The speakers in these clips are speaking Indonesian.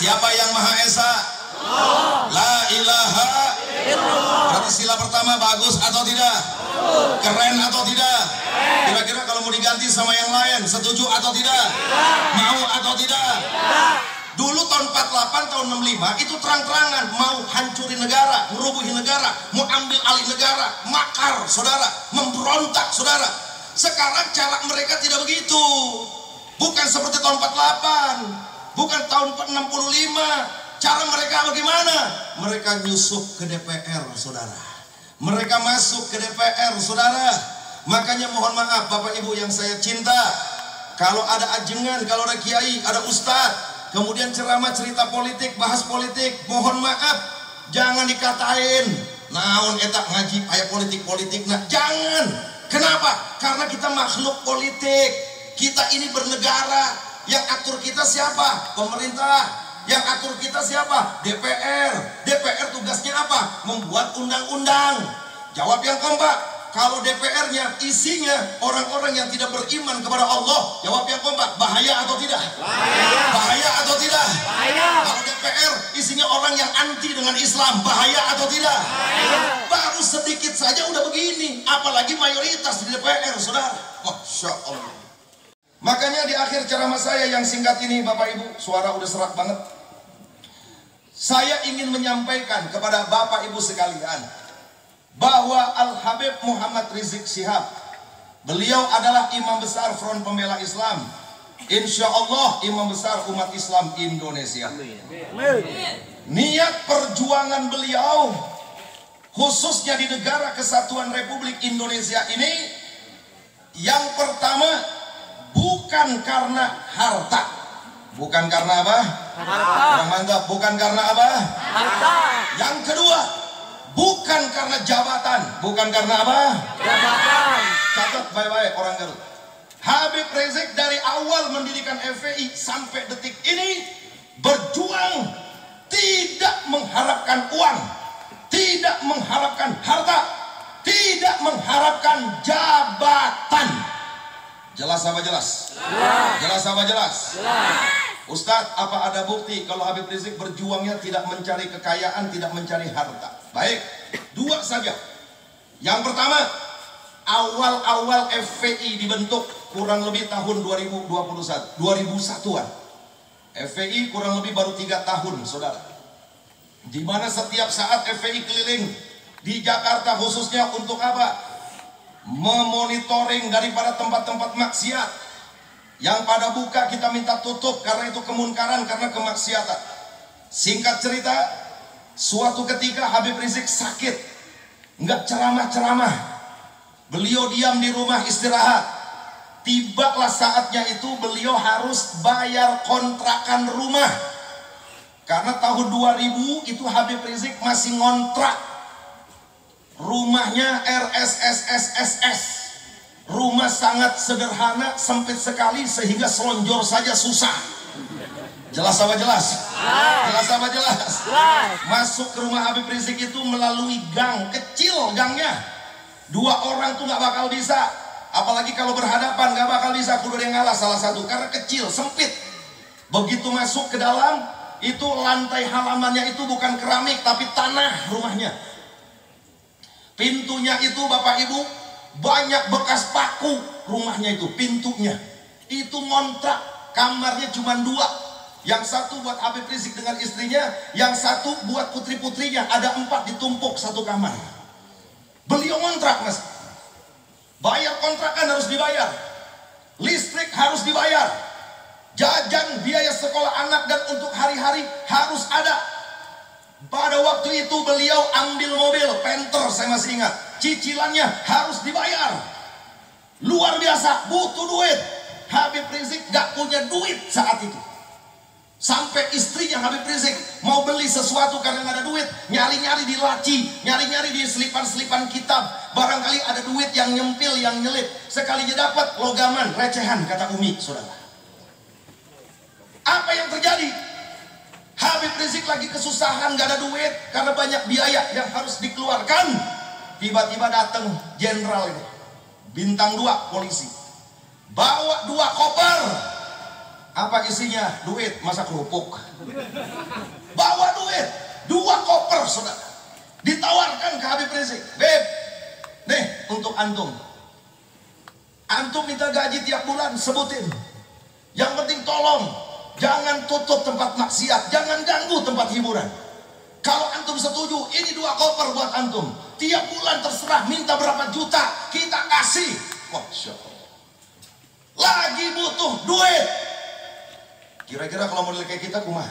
Siapa yang Maha Esa? La ilaha illallah. Berarti sila pertama bagus atau tidak? Keren atau tidak? Kira-kira kalau mau diganti sama yang lain, setuju atau tidak? Mau atau tidak? Dulu tahun 48, tahun 65 itu terang-terangan mau hancurin negara, merubuhi negara, mau ambil alih negara, makar saudara, memberontak saudara. Sekarang cara mereka tidak begitu. Bukan seperti tahun 48, bukan tahun 65. Cara mereka bagaimana? Mereka nyusup ke DPR saudara. Mereka masuk ke DPR saudara. Makanya mohon maaf Bapak Ibu yang saya cinta, kalau ada ajengan, kalau ada kiai, ada ustadz, kemudian ceramah cerita politik, bahas politik, mohon maaf, jangan dikatain naon etak ngaji aya politik-politik. Nah, jangan. Kenapa? Karena kita makhluk politik. Kita ini bernegara. Yang atur kita siapa? Pemerintah. Yang atur kita siapa? DPR. DPR tugasnya apa? Membuat undang-undang. Jawab yang kompak. Kalau DPR-nya isinya orang-orang yang tidak beriman kepada Allah, jawab yang kompak. Bahaya atau tidak? Bahaya. Bahaya atau tidak? Bahaya. Kalau DPR isinya orang yang anti dengan Islam, bahaya atau tidak? Bahaya. Baru sedikit saja udah begini, apalagi mayoritas di DPR, saudara. Masya Allah. Makanya di akhir ceramah saya yang singkat ini, Bapak Ibu, suara udah serak banget. Saya ingin menyampaikan kepada Bapak Ibu sekalian bahwa Al-Habib Muhammad Rizik Syihab, beliau adalah imam besar Front Pembela Islam, insya Allah imam besar umat Islam Indonesia. Niat perjuangan beliau khususnya di negara kesatuan Republik Indonesia ini, yang pertama bukan karena harta. Bukan karena apa? Harta. Yang mantap, bukan karena apa? Harta. Yang kedua, bukan karena jabatan. Bukan karena apa? Jabatan. Catat baik-baik orang Garut. Habib Rizik dari awal mendirikan FPI sampai detik ini berjuang tidak mengharapkan uang, tidak mengharapkan harta, tidak mengharapkan jabatan. Jelas apa jelas? Jelas apa jelas? Ustadz, apa ada bukti kalau Habib Rizik berjuangnya tidak mencari kekayaan, tidak mencari harta? Baik, dua saja. Yang pertama, awal-awal FPI dibentuk kurang lebih tahun 2001-an. FPI kurang lebih baru 3 tahun, saudara. Di mana setiap saat FPI keliling di Jakarta khususnya untuk apa? Memonitoring daripada tempat-tempat maksiat. Yang pada buka kita minta tutup karena itu kemunkaran, karena kemaksiatan. Singkat cerita, suatu ketika Habib Rizik sakit, nggak ceramah-ceramah, beliau diam di rumah istirahat. Tibalah saatnya itu beliau harus bayar kontrakan rumah. Karena tahun 2000 itu Habib Rizik masih ngontrak rumahnya RSSSSS. Rumah sangat sederhana, sempit sekali sehingga selonjor saja susah. Jelas apa jelas? Jelas apa jelas? Masuk ke rumah Habib Rizik itu melalui gang kecil, gangnya 2 orang tuh nggak bakal bisa. Apalagi kalau berhadapan nggak bakal bisa, kudu yang ngalah salah satu karena kecil, sempit. Begitu masuk ke dalam, itu lantai halamannya itu bukan keramik tapi tanah rumahnya. Pintunya itu Bapak Ibu banyak bekas paku, rumahnya itu pintunya. Itu ngontrak, kamarnya cuma 2. Yang satu buat Habib Rizik dengan istrinya, yang satu buat putri-putrinya. Ada 4 ditumpuk satu kamar. Beliau ngontrak mas. Bayar kontrakan harus dibayar, listrik harus dibayar, jajan biaya sekolah anak dan untuk hari-hari harus ada. Pada waktu itu beliau ambil mobil Panther, saya masih ingat, cicilannya harus dibayar. Luar biasa, butuh duit. Habib Rizik gak punya duit saat itu. Sampai istrinya Habib Rizik mau beli sesuatu karena gak ada duit, nyari-nyari di laci, nyari-nyari di selipan-selipan kitab. Barangkali ada duit yang nyempil, yang nyelip. Sekalinya dapat logaman, recehan, kata Umi, saudara. Apa yang terjadi? Habib Rizik lagi kesusahan, gak ada duit karena banyak biaya yang harus dikeluarkan. Tiba-tiba datang jenderal itu, bintang 2 polisi, bawa 2 koper. Apa isinya? Duit, masa kerupuk? Bawa duit, 2 koper saudara. Ditawarkan ke Habib Rizik. Beb, nih untuk antum. Antum minta gaji tiap bulan, sebutin. Yang penting tolong, jangan tutup tempat maksiat, jangan ganggu tempat hiburan. Kalau antum setuju, ini 2 koper buat antum. Tiap bulan terserah minta berapa juta, kita kasih. Masya Allah. Lagi butuh duit. Kira-kira kalau model kayak kita kumaha?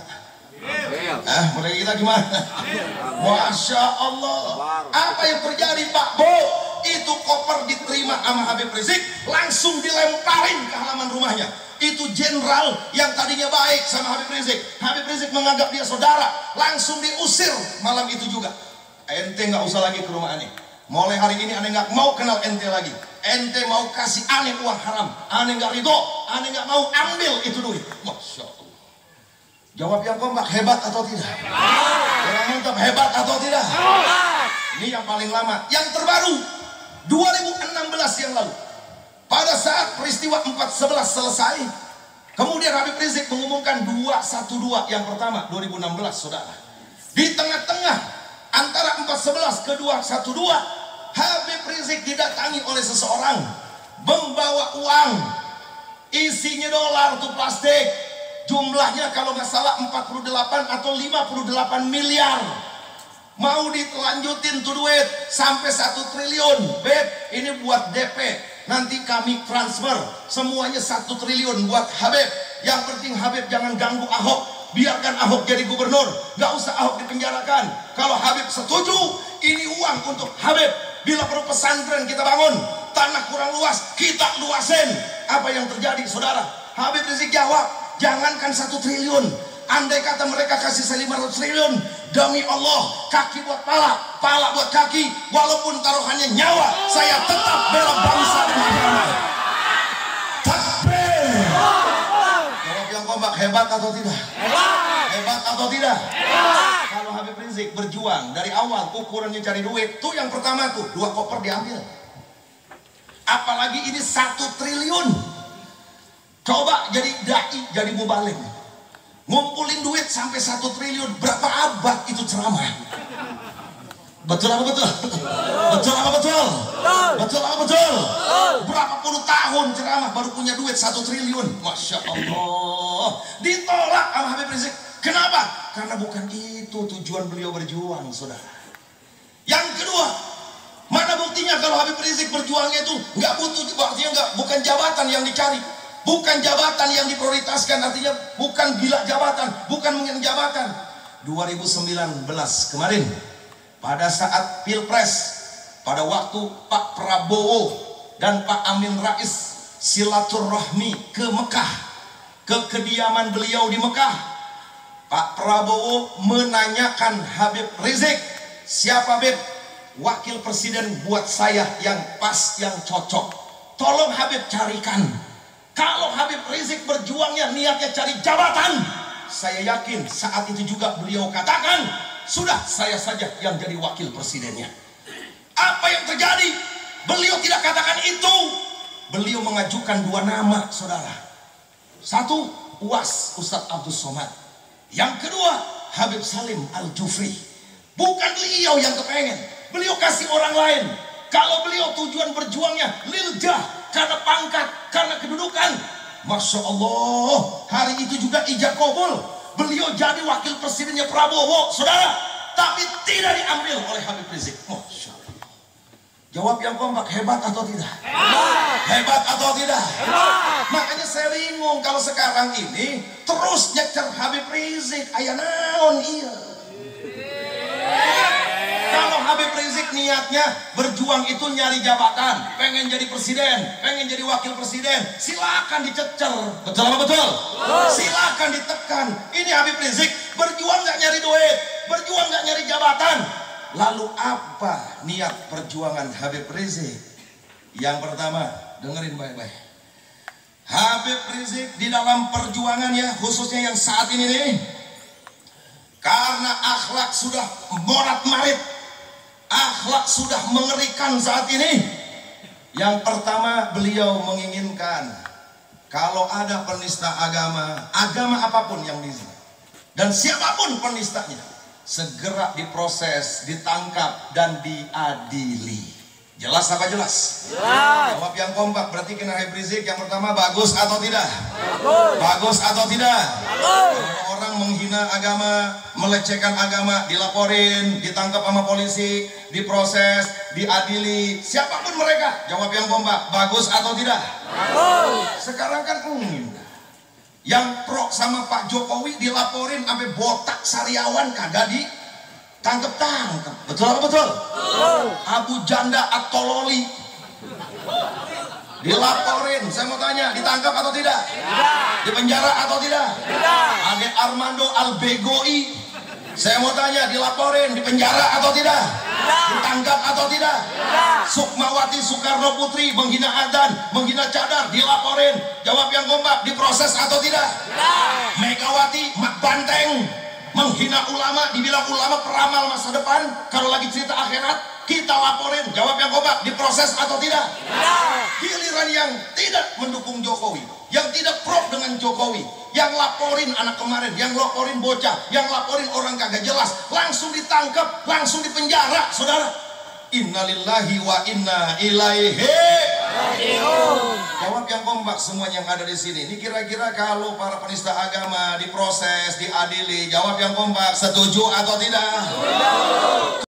Model kita gimana? Masya Allah. Apa yang terjadi Pak Bo? Itu koper diterima sama Habib Rizik, langsung dilemparin ke halaman rumahnya. Itu jenderal yang tadinya baik sama Habib Rizik. Habib Rizik menganggap dia saudara, langsung diusir malam itu juga. Ente nggak usah lagi ke rumah aneh. Mulai hari ini aneh nggak mau kenal ente lagi. Ente mau kasih aneh uang haram, aneh nggak ridho, aneh nggak mau ambil itu duit. Masya Allah. Jawab yang kompak, hebat atau tidak? Yang mantap, hebat atau tidak? Ini yang paling lama. Yang terbaru 2016 yang lalu, pada saat peristiwa 4/11 selesai, kemudian Habib Rizik mengumumkan 212 yang pertama 2016 saudara. Di tengah-tengah antara 4/11 ke 212, Habib Rizik didatangi oleh seseorang membawa uang, isinya dolar tuh plastik, jumlahnya kalau nggak salah 48 atau 58 miliar. Mau ditelanjutin tuh duit sampai 1 triliun. Beb, ini buat DP, nanti kami transfer semuanya 1 triliun buat Habib. Yang penting Habib jangan ganggu Ahok, biarkan Ahok jadi gubernur, nggak usah Ahok dipenjarakan. Kalau Habib setuju, ini uang untuk Habib. Bila perlu pesantren kita bangun, tanah kurang luas kita luasin. Apa yang terjadi saudara? Habib Rizik jawab, jangankan 1 triliun, andai kata mereka kasih saya 500 triliun, demi Allah, kaki buat pala, pala buat kaki, walaupun taruhannya nyawa, saya tetap bela bangsa dan agama. Takbir. Jawab yang kompak, hebat atau tidak? Hebat atau tidak? Kalau Habib Rizik berjuang dari awal, ukurannya cari duit, tuh yang pertama tuh 2 koper diambil. Apalagi ini 1 triliun. Coba jadi dai, jadi mubalik, ngumpulin duit sampai 1 triliun, berapa abad itu ceramah? Betul apa betul? Betul apa betul? Betul apa betul? Berapa puluh tahun ceramah baru punya duit 1 triliun? Masya Allah. Ditolak sama Habib Rizik. Kenapa? Karena bukan itu tujuan beliau berjuang, saudara. Yang kedua, mana buktinya kalau Habib Rizik berjuangnya itu nggak butuh, artinya bukan jabatan yang dicari, bukan jabatan yang diprioritaskan, artinya bukan gila jabatan, bukan menginginkan jabatan. 2019 kemarin, pada saat Pilpres, pada waktu Pak Prabowo dan Pak Amin Rais silaturahmi ke Mekah, ke kediaman beliau di Mekah, Pak Prabowo menanyakan Habib Rizik, siapa Habib wakil presiden buat saya yang pas, yang cocok, tolong Habib carikan. Kalau Habib Rizik berjuangnya niatnya cari jabatan, saya yakin saat itu juga beliau katakan, sudah saya saja yang jadi wakil presidennya. Apa yang terjadi? Beliau tidak katakan itu. Beliau mengajukan 2 nama, saudara. Satu, UAS Ustadz Abdul Somad. Yang kedua, Habib Salim Al-Jufri. Bukan beliau yang kepengen, beliau kasih orang lain. Kalau beliau tujuan berjuangnya liljah, karena pangkat, karena kedudukan, Masya Allah, hari itu juga ijab kabul. Beliau jadi wakil presidennya Prabowo, saudara, tapi tidak diambil oleh Habib Rizik. Masya Allah. Jawab yang kompak, hebat atau tidak? Hebat atau tidak? Makanya saya bingung kalau sekarang ini terus nyecer Habib Rizik, aya naon iya. Kalau Habib Rizik niatnya berjuang itu nyari jabatan, pengen jadi presiden, pengen jadi wakil presiden, silakan dicecer. Betul apa betul? Silakan ditekan. Ini Habib Rizik berjuang nggak nyari duit, berjuang nggak nyari jabatan. Lalu apa niat perjuangan Habib Rizik? Yang pertama, dengerin baik-baik. Habib Rizik di dalam perjuangannya, khususnya yang saat ini nih, karena akhlak sudah morat-marit, akhlak sudah mengerikan saat ini. Yang pertama, beliau menginginkan kalau ada penista agama, agama apapun yang di sini, dan siapapun penistanya, segera diproses, ditangkap, dan diadili. Jelas apa jelas? Jelas. Jawab yang kompak, berarti kena Habib Rizik. Yang pertama, bagus atau tidak? Bagus. Bagus atau tidak? Bagus. Kalau orang menghina agama, melecehkan agama, dilaporin, ditangkap sama polisi, diproses, diadili, siapapun mereka. Jawab yang kompak, bagus atau tidak? Bagus. Sekarang kan yang pro sama Pak Jokowi dilaporin sampai botak sariawan kagak tangkep. Betul apa betul? Abu Janda At-Tololi dilaporin. Saya mau tanya, ditangkap atau tidak? Tidak. Dipenjara atau tidak? Tidak. Ade Armando Al-Begoi, saya mau tanya, dilaporin, dipenjara atau tidak? Tidak. Ditangkap atau tidak? Tidak. Sukmawati Soekarno Putri menghina adzan, menghina cadar, dilaporin. Jawab yang kompak, diproses atau tidak? Tidak. Megawati Mak Banteng menghina ulama, dibilang ulama peramal masa depan, kalau lagi cerita akhirat kita laporin. Jawab yang kompak, diproses atau tidak? Tidak. Giliran yang tidak mendukung Jokowi, yang tidak pro dengan Jokowi, yang laporin anak kemarin, yang laporin bocah, yang laporin orang kagak jelas, langsung ditangkap, langsung dipenjara. Saudara, innalillahi wa inna ilaihi raji'un. Jawab yang kompak semua yang ada di sini. Ini kira-kira kalau para penista agama diproses, diadili, jawab yang kompak, setuju atau tidak? Setuju.